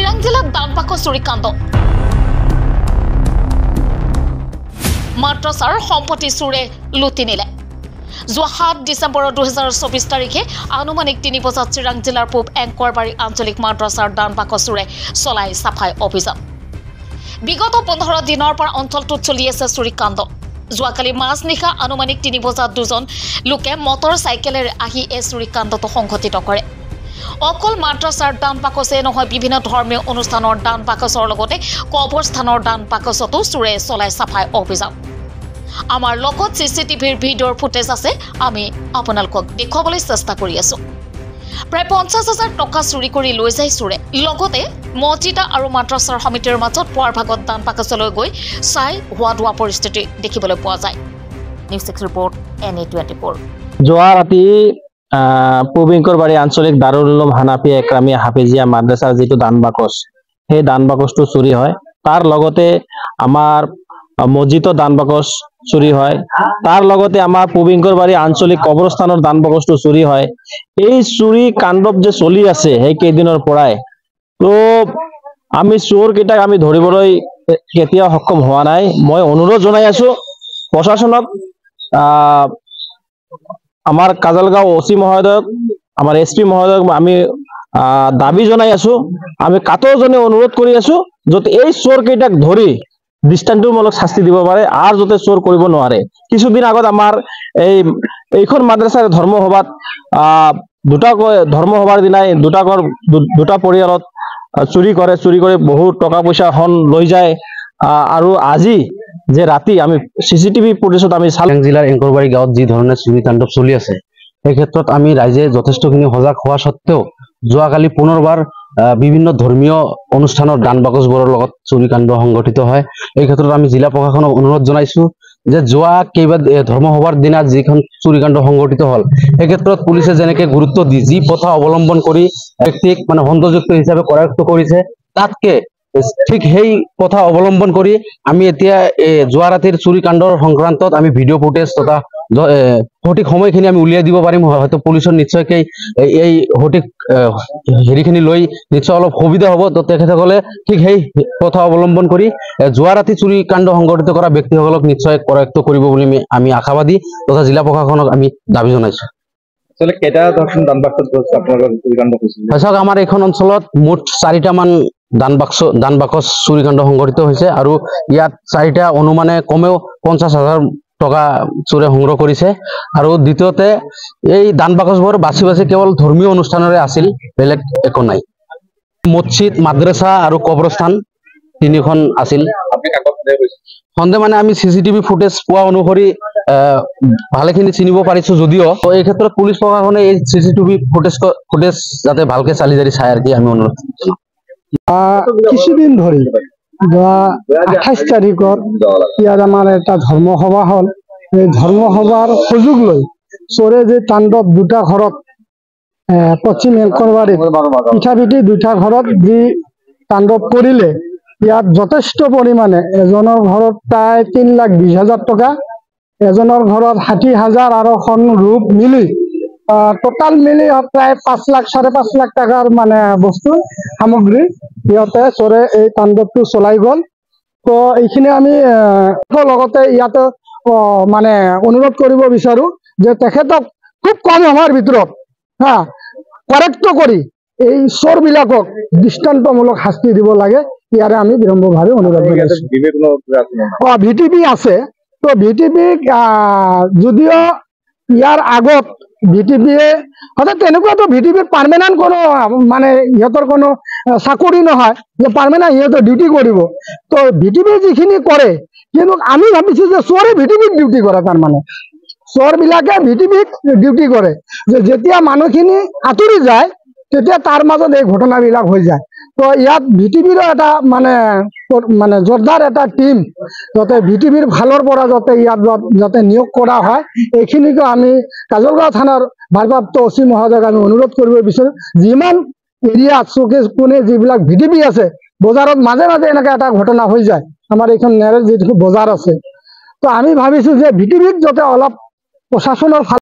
চিৰাং জিলাত দানবাক চুৰিকাণ্ড মাদ্ৰাছাৰ সম্পত্তি চোৰে লুটি নিলে। যোৱা 7 ডিচেম্বৰ 2024 তাৰিখে আনুমানিক 3 বজাত চিৰাং জিলাৰ পূব এংকৰবাৰী আঞ্চলিক মাদ্ৰাছাৰ দানবাক চোৰে চলাই চাফাই অভিযান। বিগত 15 দিনৰ পৰা অঞ্চলটোত চলি আছে চুৰিকাণ্ড। যোৱাকালি মাজনিশা আনুমানিক 3 বজাত দুজন লোকে মটৰ চাইকেলেৰে আহি এই চুৰিকাণ্ডটো সংঘটিত কৰে। অকল মাদ্ৰাছাৰ দান বাকচে নহয়, বিভিন্ন ধৰ্মীয় অনুষ্ঠানৰ দান বাকচৰ লগতে কবৰস্থানৰ দান বাকচতো চোৰে চলাই চাফাই অভিযান। আমাৰ লগত চিচিটিভিৰ ভিডিঅ'ৰ ফুটেজ আছে, আমি আপোনালোকক দেখুৱাবলৈ চেষ্টা কৰি আছো। প্ৰায় 50,000 টকা চুৰি কৰি লৈ যায় চোৰে। লগতে মছজিদ আৰু মাদ্ৰাছাৰ সমিতিৰ মাজত পুৱাৰ ভাগত দান বাকচলৈ গৈ চাই হোৱা পৰিস্থিতি দেখিবলৈ পোৱা যায়। News 6 report NA24। যোৱা ৰাতি পূব এংকৰবাৰী আঞ্চলিক দাৰুল উলুম হানাফি একৰামীয়া হাফিজিয়া মাদ্ৰাছাৰ যিটো দান বাকচ, সেই দান বাকচটো চুৰি হয়। তাৰ লগতে আমাৰ মছজিদৰ দান বাকচ চুৰি হয়। তাৰ লগতে আমাৰ পূব এংকৰবাৰী আঞ্চলিক কবৰস্থানৰ দান বাকচটো চুৰি হয়। এই চুৰি কাণ্ডৱ যে চলি আছে সেই কেইদিনৰ পৰাই, তো আমি চোৰ কেইটাক আমি ধৰিবলৈ কেতিয়াও সক্ষম হোৱা নাই। মই অনুৰোধ জনাই আছো প্ৰশাসনক, আমাৰ কাজলগাঁও OC মহোদয়ক, আমাৰ SP মহোদয়ক আমি দাবী জনাই আছো, আমি কাতৰজনে অনুৰোধ কৰি আছো যাতে এই চোৰ কেইটাক ধৰি দৃষ্টান্তমূলক শাস্তি দিব পাৰে আৰু যাতে চোৰ কৰিব নোৱাৰে। কিছুদিন আগত আমাৰ এইখন মাদ্ৰাছাৰ ধৰ্মসভাত দুটাকৈ ধৰ্মসভাৰ দিনাই দুটা পৰিয়ালত চুৰি কৰি বহুত টকা পইচা লৈ যায়। আৰু আজি যে ৰাতি আমি চিচিটিভি ফুটেজত আমি চিৰাং জিলাৰ এংকৰবাৰী গাঁৱত যি ধৰণে চুৰি তাণ্ডৱ চলি আছে, সেই ক্ষেত্ৰত আমি ৰাইজে যথেষ্টখিনি সজাগ হোৱা স্বত্বেও যোৱাকালি পুনৰবাৰ বিভিন্ন ধৰ্মীয় অনুষ্ঠানৰ দান বাকচবোৰৰ লগত চুৰি কাণ্ড সংঘটিত হয়। এই ক্ষেত্ৰত আমি জিলা প্ৰশাসনক অনুৰোধ জনাইছো যে যোৱা কেইবা ধৰ্মসভাৰ দিনা যিখন চুৰি কাণ্ড সংঘটিত হল, সেই ক্ষেত্ৰত পুলিচে যেনেকে গুৰুত্ব দি যি পথা অৱলম্বন কৰি ব্যক্তিক সন্তযুক্ত হিচাপে কৰায়ত্ব কৰিছে, তাতকে ঠিক সেই কথা অৱলম্বন কৰি আমি এতিয়া যোৱা ৰাতিৰ চুৰি কাণ্ডৰ সংক্ৰান্তত আমি ভিডিঅ' ফুটেজ তথা সঠিক সময়খিনি আমি উলিয়াই দিব পাৰিম। হয়তো পুলিচৰ নিশ্চয়কৈ এই সঠিক হেৰিখিনি লৈ নিশ্চয় অলপ সুবিধা হ'ব। তো তেখেতসকলে ঠিক সেই কথা অৱলম্বন কৰি যোৱা ৰাতি চুৰি কাণ্ড সংঘটিত কৰা ব্যক্তিসকলক নিশ্চয় কৰায়ত্ব কৰিব বুলি আমি আশাবাদী তথা জিলা প্ৰশাসনক আমি দাবী জনাইছো। আমাৰ এইখন অঞ্চলত মুঠ 4টামান দান বাকচ চুৰিকাণ্ড সংঘটিত হৈছে আৰু ইয়াত 4টা অনুমানে কমেও 50,000 টকা চোৰে সংগ্ৰহ কৰিছে। আৰু দ্বিতীয়তে এই দান বাকচবোৰ বাছি কেৱল ধৰ্মীয় অনুষ্ঠানৰে আছিল, বেলেগ একো নাই। মছজিদ, মাদ্ৰাছা আৰু কবৰস্থান 3খন আছিল। সন্দেহ মানে আমি চিচিটিভি ফুটেজ পোৱা অনুসৰি ভালেখিনি চিনিব পাৰিছো যদিও, এই ক্ষেত্ৰত পুলিচ প্ৰশাসনে এই চিচিটিভি ফুটেজ যাতে ভালকে চালি জাৰি চাই আৰু কি আমি অনুৰোধ জনাম। কিছুদিন ধৰি 28 তাৰিখত ইয়াত আমাৰ এটা ধৰ্মসভা হল। এই ধৰ্মসভাৰ সুযোগ লৈ চোৰে যে তাণ্ডৱ দুটা ঘৰত, পশ্চিম এংকৰবাৰীত পিঠাপিঠি 2টা ঘৰত যি তাণ্ডৱ কৰিলে, ইয়াত যথেষ্ট পৰিমাণে এজনৰ ঘৰত প্ৰায় 3,20,000 টকা, এজনৰ ঘৰত 60,000 আৰু এখন ৰূপ মিলি টোটাল মিলি প্ৰায় 5 লাখ 5.5 লাখ টকাৰ বস্তু সামগ্ৰী সিহঁতে চোৰে এই তাণ্ডৱটো চলাই গ'ল। তো এইখিনি আমি লগতে ইয়াতে অনুৰোধ কৰিব বিচাৰো যে তেখেতক খুব কম সময়ৰ ভিতৰত কাৰেক্ট কৰি এই চোৰবিলাকক দৃষ্টান্তমূলক শাস্তি দিব লাগে, ইয়াৰে আমি বিনম্ৰভাৱে অনুৰোধ জনাইছো। VTV আছে, তো VTV যদিও ইয়াৰ আগত VTVয়ে হয়তো তেনেকুৱাতো VTVৰ পাৰ্মানেণ্ট কোনো ইহঁতৰ কোনো চাকৰি নহয় যে পাৰ্মানেণ্ট ইহঁতে ডিউটি কৰিব। তো VTV যিখিনি কৰে, কিন্তু আমি ভাবিছো যে চোৰে VTVক ডিউটি কৰে, চোৰবিলাকে VTVক ডিউটি কৰে, যে যেতিয়া মানুহখিনি আঁতৰি যায় তেতিয়া তাৰ মাজত এই ঘটনাবিলাক হৈ যায়। তো ইয়াত VTVৰো এটা জোৰদাৰ এটা টিম যাতে VTVৰ ফালৰ পৰা যাতে নিয়োগ কৰা হয়, এইখিনিকে আমি কাজলগাঁও থানাৰ ভাৰপ্ৰাপ্ত OC মহোদয়ক আমি অনুৰোধ কৰিব বিচাৰো। যিমান এৰিয়াত চুকে কোণে যিবিলাক VTV আছে, বজাৰত মাজে মাজে এনেকৈ এটা ঘটনা হৈ যায়। আমাৰ এইখন নেৰেল যিটো বজাৰ আছে, তো আমি ভাবিছো যে VTVক যাতে অলপ প্ৰশাসনৰ